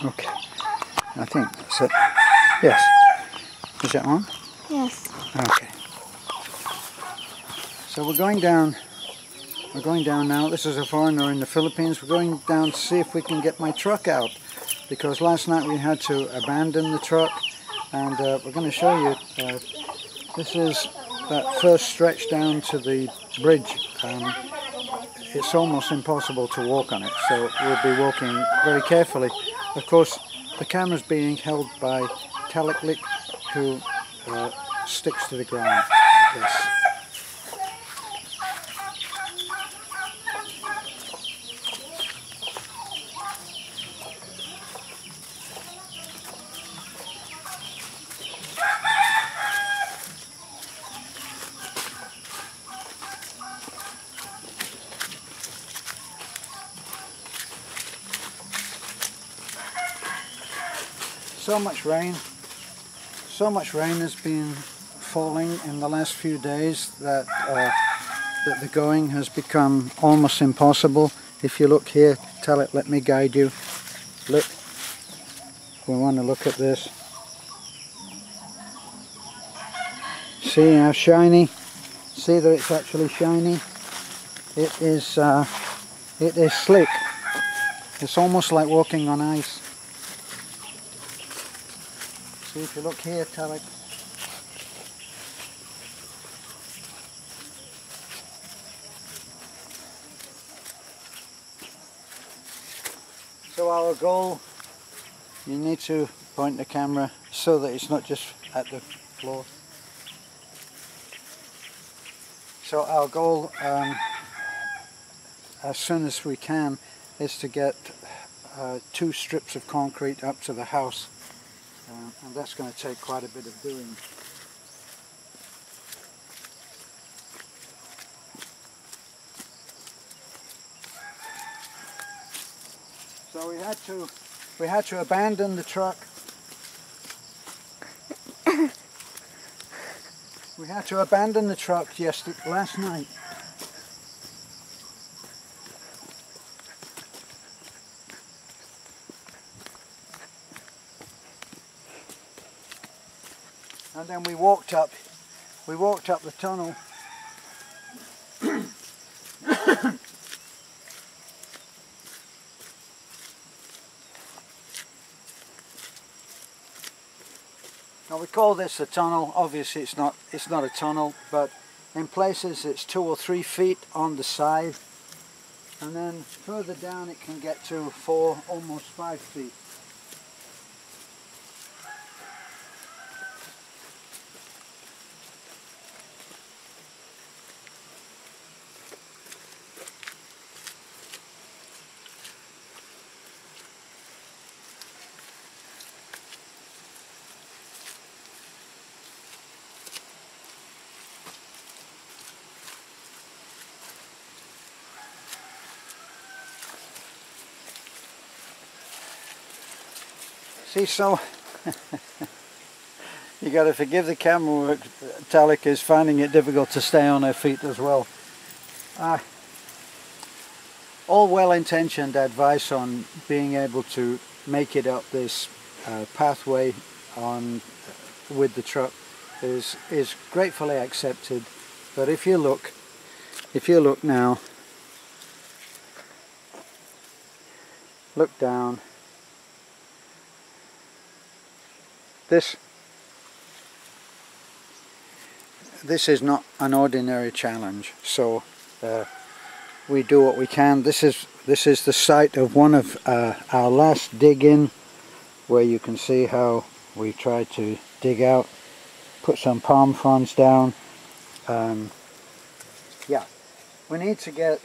Okay, I think that's it. Yes. Is it on? Yes. Okay. So we're going down. We're going down now. This is a foreigner in the Philippines. We're going down to see if we can get my truck out, because last night we had to abandon the truck, and we're going to show you. This is that first stretch down to the bridge. It's almost impossible to walk on it, so we'll be walking very carefully. Of course, the camera's being held by Taliklik, who sticks to the ground like this. So much rain has been falling in the last few days that that the going has become almost impossible. If you look here, let me guide you. Look, we want to look at this. See how shiny? See that it's actually shiny? It is slick. It's almost like walking on ice. See, if you look here, Talik. So our goal, you need to point the camera so that it's not just at the floor. So our goal, as soon as we can, is to get 2 strips of concrete up to the house. And that's going to take quite a bit of doing. So we had to abandon the truck. We had to abandon the truck last night. And then we walked up the tunnel. Now we call this a tunnel. Obviously it's not a tunnel, but in places it's 2 or 3 feet on the side, and then further down it can get to 4, almost 5 feet. See, so you got to forgive the camera work. Talik is finding it difficult to stay on her feet as well. All well-intentioned advice on being able to make it up this pathway with the truck is gratefully accepted. But if you look now, look down. This is not an ordinary challenge, so we do what we can. This is the site of one of our last dig-in, where you can see how we tried to dig out, put some palm fronds down. Yeah, we need to get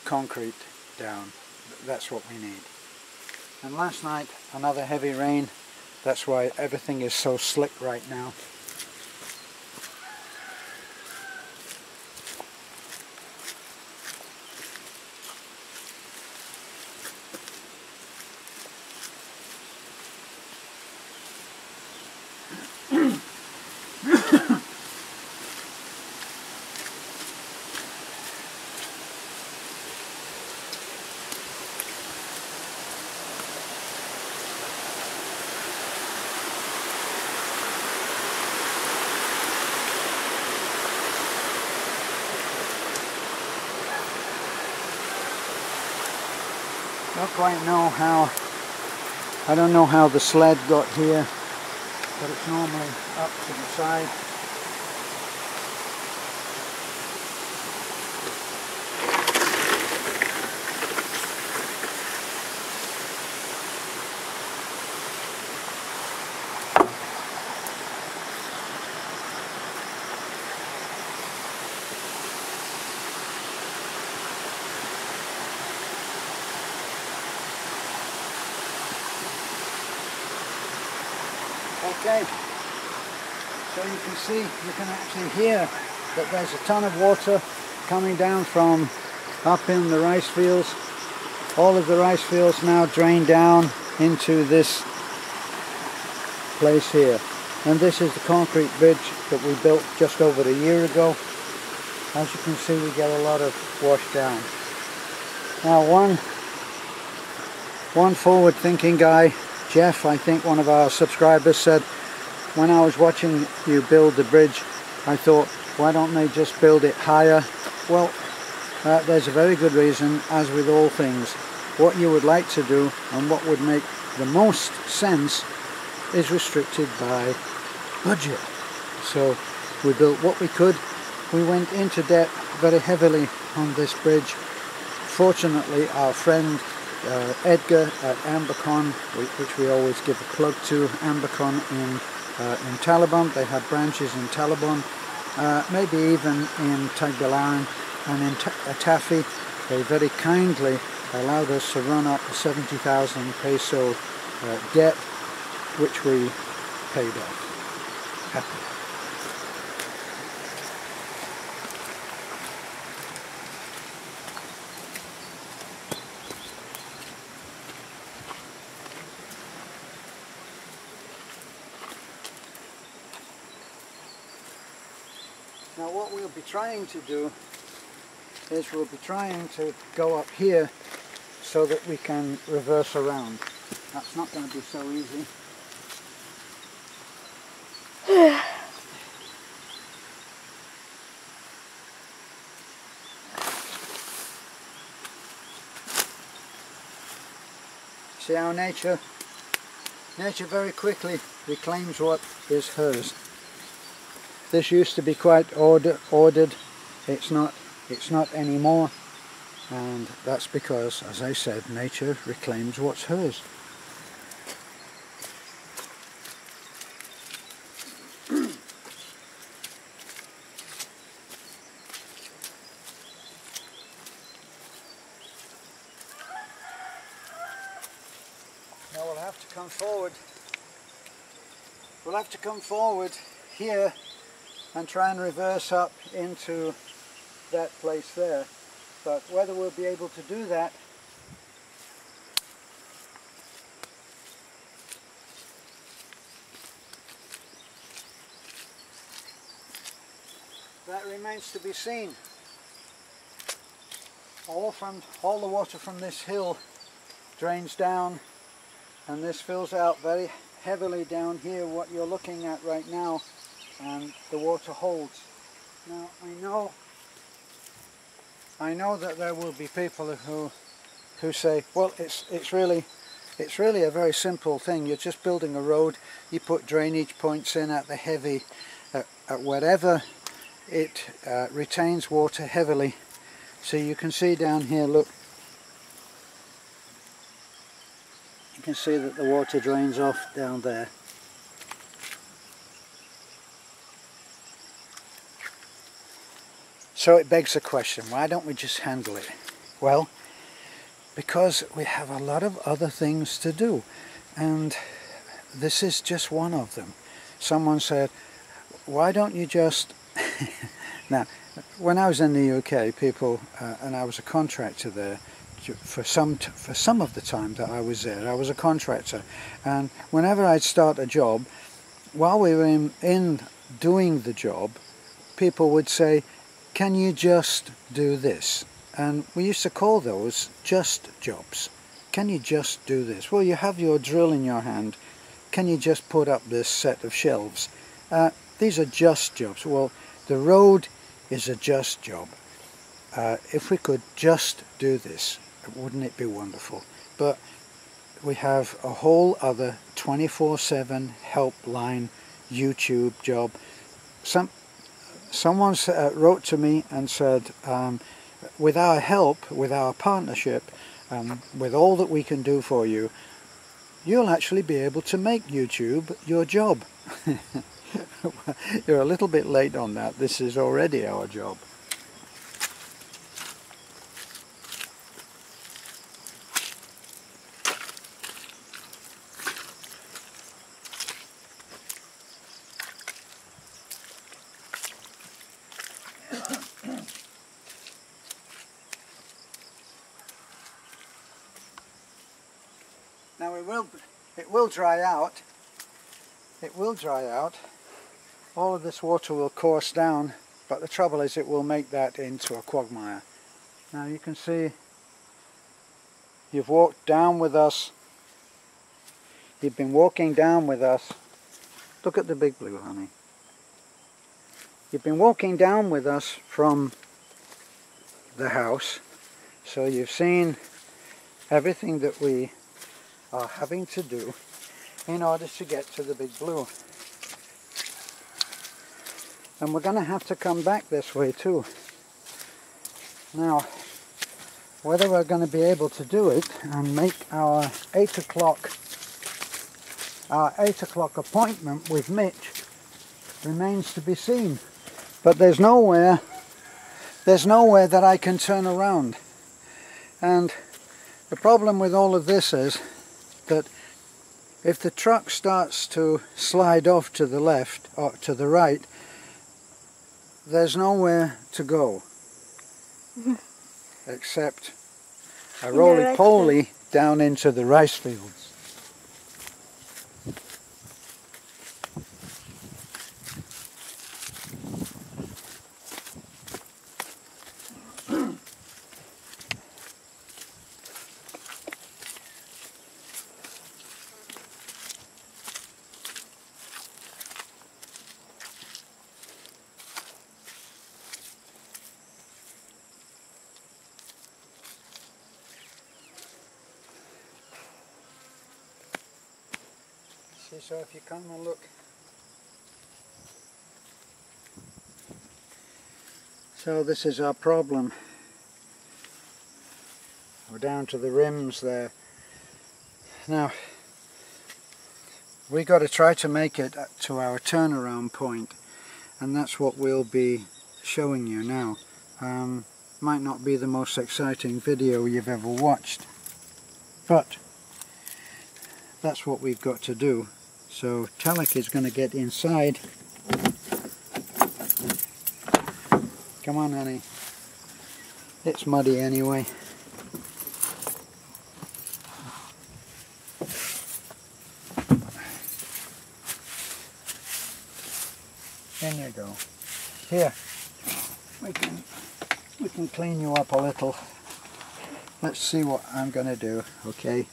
concrete down. That's what we need. And last night, another heavy rain. That's why everything is so slick right now. Don't quite know how, I don't know how the sled got here, but it's normally up to the side. Okay, so you can see, you can actually hear that there's a ton of water coming down from up in the rice fields. All of the rice fields now drain down into this place here. And this is the concrete bridge that we built just over a year ago. As you can see, we get a lot of wash down. Now one forward-thinking guy, Jeff, I think one of our subscribers, said, when I was watching you build the bridge, I thought, why don't they just build it higher? Well, there's a very good reason. As with all things, what you would like to do and what would make the most sense is restricted by budget. So we built what we could. We went into debt very heavily on this bridge. Fortunately, our friend Edgar at Ambacon, which we always give a plug to, Ambacon in Talabon. They have branches in Talabon, maybe even in Tagbilaran and in Tafi. They very kindly allowed us to run up a 70,000 peso debt, which we paid off happily. Now what we'll be trying to do is we'll be trying to go up here so that we can reverse around. That's not going to be so easy. See how nature very quickly reclaims what is hers. This used to be quite ordered. It's not anymore, and that's because, as I said, nature reclaims what's hers. Now we'll have to come forward. We'll have to come forward here and try and reverse up into that place there. But whether we'll be able to do that, that remains to be seen. All the water from this hill drains down, and this fills out very heavily down here, what you're looking at right now, and the water holds. Now I know that there will be people who say, well, it's really a very simple thing. You're just building a road. You put drainage points in at the heavy, at wherever it retains water heavily. So you can see down here, look, you can see that the water drains off down there. So it begs the question, why don't we just handle it? Well, because we have a lot of other things to do, and this is just one of them. Someone said, why don't you just... Now, when I was in the UK, people, and I was a contractor there, for some of the time that I was there, I was a contractor, and whenever I'd start a job, while we were in doing the job, people would say, can you just do this? And we used to call those just jobs. Can you just do this? Well, you have your drill in your hand. Can you just put up this set of shelves? These are just jobs. Well, the road is a just job. If we could just do this, wouldn't it be wonderful? but we have a whole other 24/7 helpline YouTube job. Someone wrote to me and said, with our help, with our partnership, with all that we can do for you, you'll actually be able to make YouTube your job. You're a little bit late on that. This is already our job. Now it will dry out. It will dry out. All of this water will course down, but the trouble is it will make that into a quagmire. Now you can see you've walked down with us. You've been walking down with us. Look at the big blue, honey. You've been walking down with us from the house, so you've seen everything that we are having to do in order to get to the big blue. And we're going to have to come back this way too. Now, whether we're going to be able to do it and make our 8 o'clock appointment with Mitch remains to be seen. But there's nowhere that I can turn around. And the problem with all of this is that if the truck starts to slide off to the left or to the right, there's nowhere to go except a roly-poly down into the rice fields. So if you come and look, so this is our problem. We're down to the rims there. Now we got to try to make it to our turnaround point, and that's what we'll be showing you now. Might not be the most exciting video you've ever watched, but that's what we've got to do. So Talik is going to get inside. Come on, honey. It's muddy anyway. In you go. Here, we can clean you up a little. Let's see what I'm going to do, okay?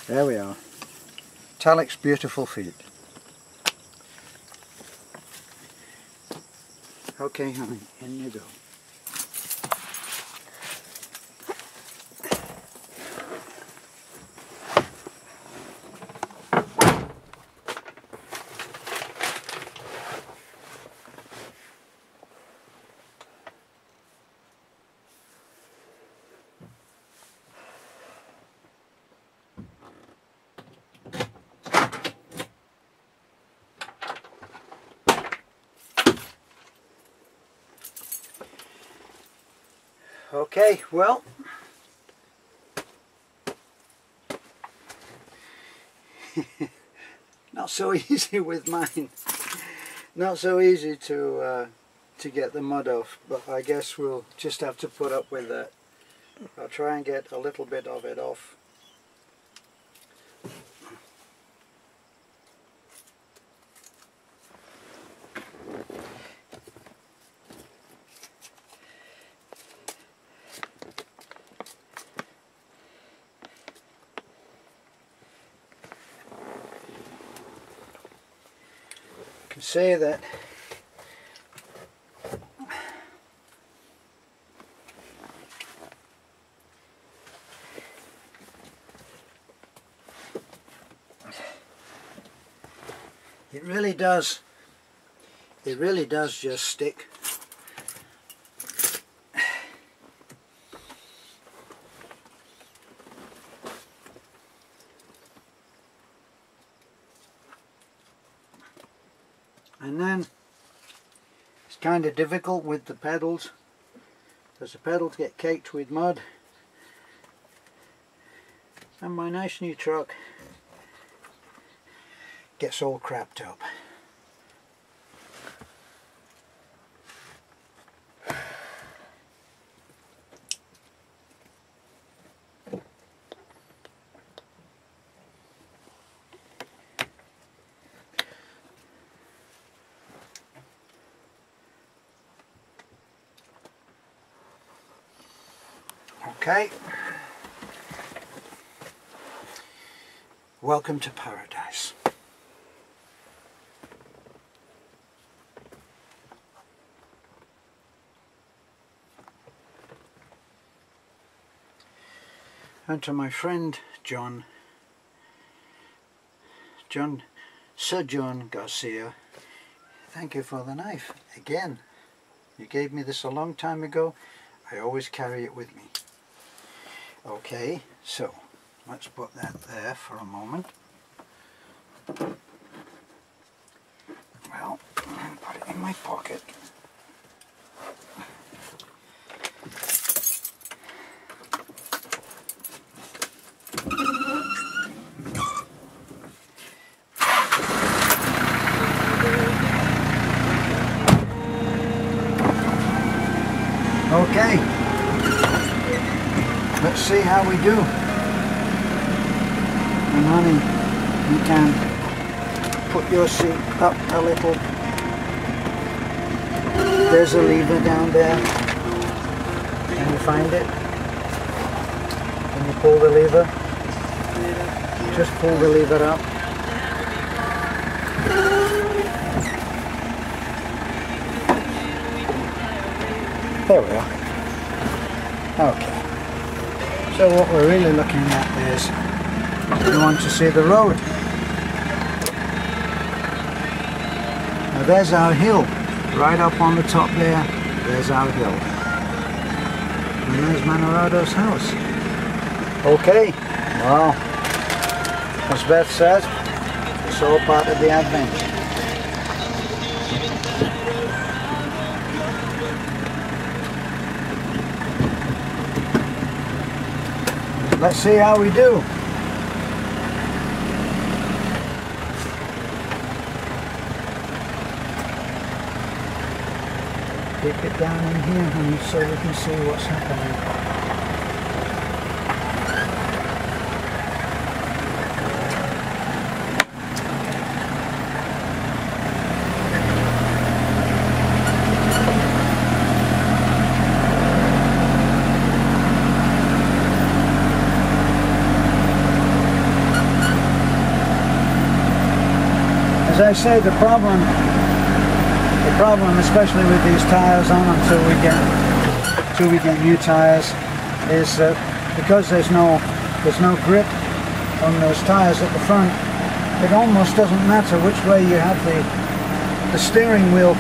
There we are. Talik's beautiful feet. Okay, honey, in you go. Okay, well, not so easy with mine. Not so easy to get the mud off, but I guess we'll just have to put up with that. I'll try and get a little bit of it off. Say that It really does just stick. And then it's kind of difficult with the pedals because the pedals get caked with mud, and my nice new truck gets all crapped up. Okay, welcome to paradise. And to my friend Sir John Garcia, thank you for the knife again. You gave me this a long time ago. I always carry it with me. Okay, so let's put that there for a moment. Well, put it in my pocket. Okay. Let's see how we do. And honey, you can put your seat up a little. There's a lever down there. Can you find it? Can you pull the lever? Just pull the lever up. There we are. Okay. So what we're really looking at is, we want to see the road. Now there's our hill, right up on the top there, there's our hill. And there's Manorado's house. Okay, well, as Beth says, it's all part of the adventure. Let's see how we do. Keep it down in here, honey, so we can see what's happening. As I say, the problem especially with these tires on until we get new tires is that because there's no grip on those tires at the front, it almost doesn't matter which way you have the steering wheel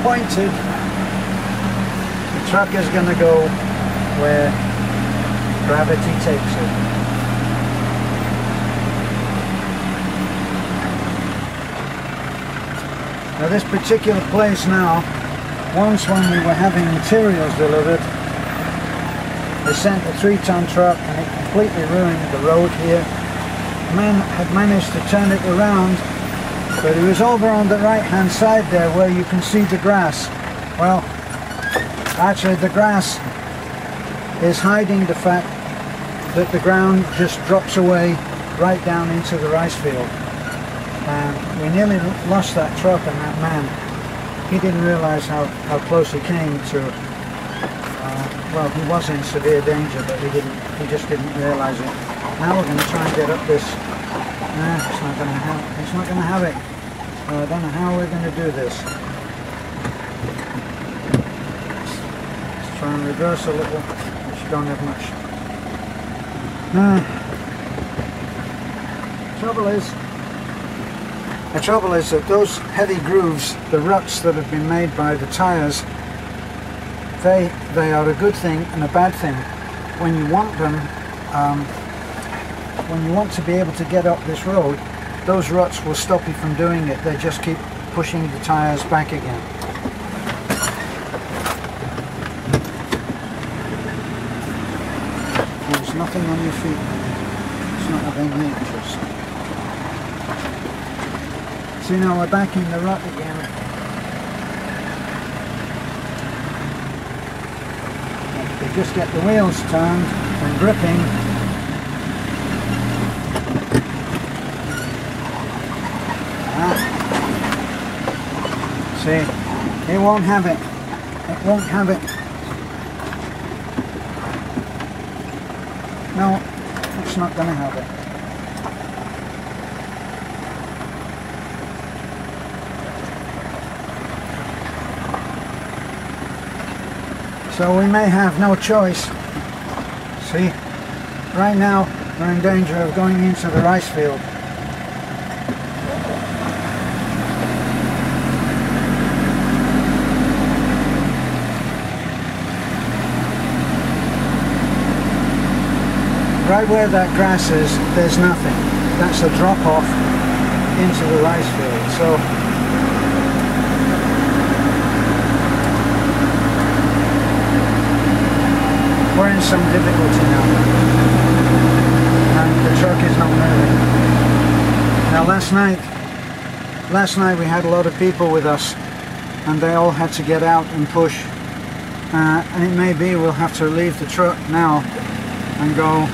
pointed. The truck is going to go where gravity takes it. Now this particular place now, once when we were having materials delivered, they sent a 3-ton truck and it completely ruined the road here. The man had managed to turn it around, but he was over on the right hand side there where you can see the grass. Well, actually the grass is hiding the fact that the ground just drops away right down into the rice field. And we nearly lost that truck and that man. He didn't realise how close he came to, well, he was in severe danger, but he just didn't realise it. Now we're going to try and get up this. Nah, it's not going to have it. So I don't know how we're going to do this. Let's try and reverse a little, which you don't have much. Trouble is, The trouble is that those heavy grooves, the ruts that have been made by the tyres, they are a good thing and a bad thing. When you want them, when you want to be able to get up this road, those ruts will stop you from doing it. They just keep pushing the tyres back again. There's nothing on your feet. It's not of any interest. See, now we're back in the rut again. You just get the wheels turned and gripping. See, it won't have it. It won't have it. No, it's not going to have it. So we may have no choice. See, right now we're in danger of going into the rice field. Right where that grass is, there's nothing. That's a drop off into the rice field. So we're in some difficulty now, and the truck is not moving. Now last night we had a lot of people with us, and they all had to get out and push, and it may be we'll have to leave the truck now and go.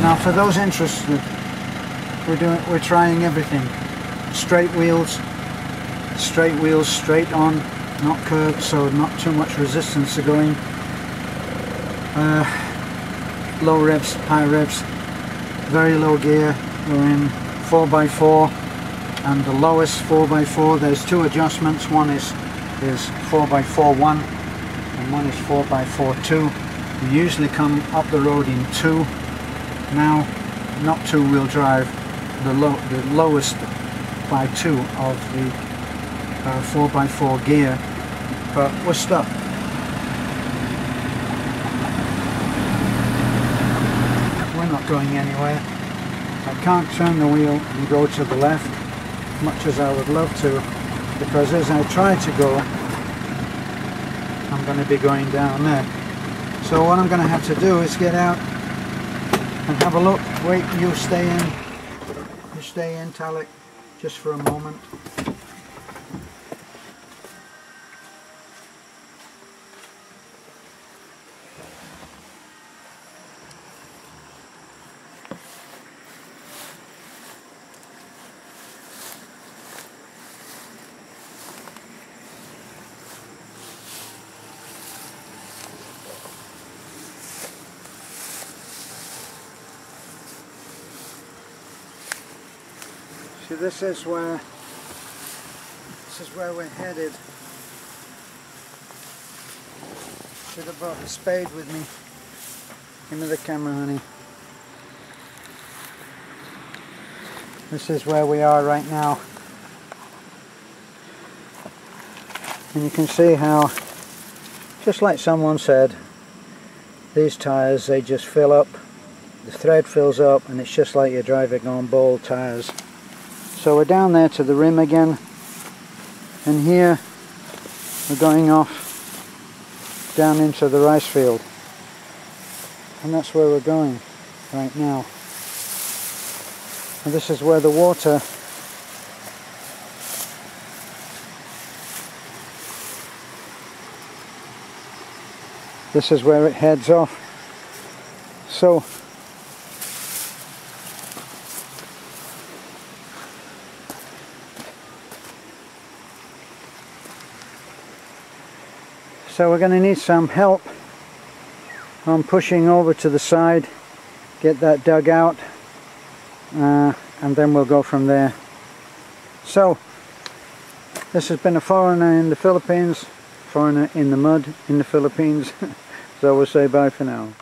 Now for those interested, we're trying everything. Straight wheels, straight on, not curved, so not too much resistance to going. Low revs, high revs, very low gear. We're in 4x4, and the lowest 4x4, there's two adjustments. One is 4x4 1 and one is 4x4 2. We usually come up the road in 2. Now, not two-wheel drive, the lowest by 2 of the 4x4 gear, but we're stuck. We're not going anywhere. I can't turn the wheel and go to the left, much as I would love to, because as I try to go, I'm going to be going down there. So what I'm going to have to do is get out and have a look. Wait, you stay in. You stay in, Talik, just for a moment. See, this is where we're headed. Should have brought the spade with me. Give me the camera, honey. This is where we are right now. And you can see how, just like someone said, these tyres, they just fill up. The thread fills up and it's just like you're driving on Bohol tyres. So we're down there to the rim again, and here we're going off down into the rice field, and that's where we're going right now. And this is where the water this is where it heads off. So we're going to need some help on pushing over to the side, get that dug out, and then we'll go from there. So this has been a foreigner in the Philippines, foreigner in the mud in the Philippines. So we'll say bye for now.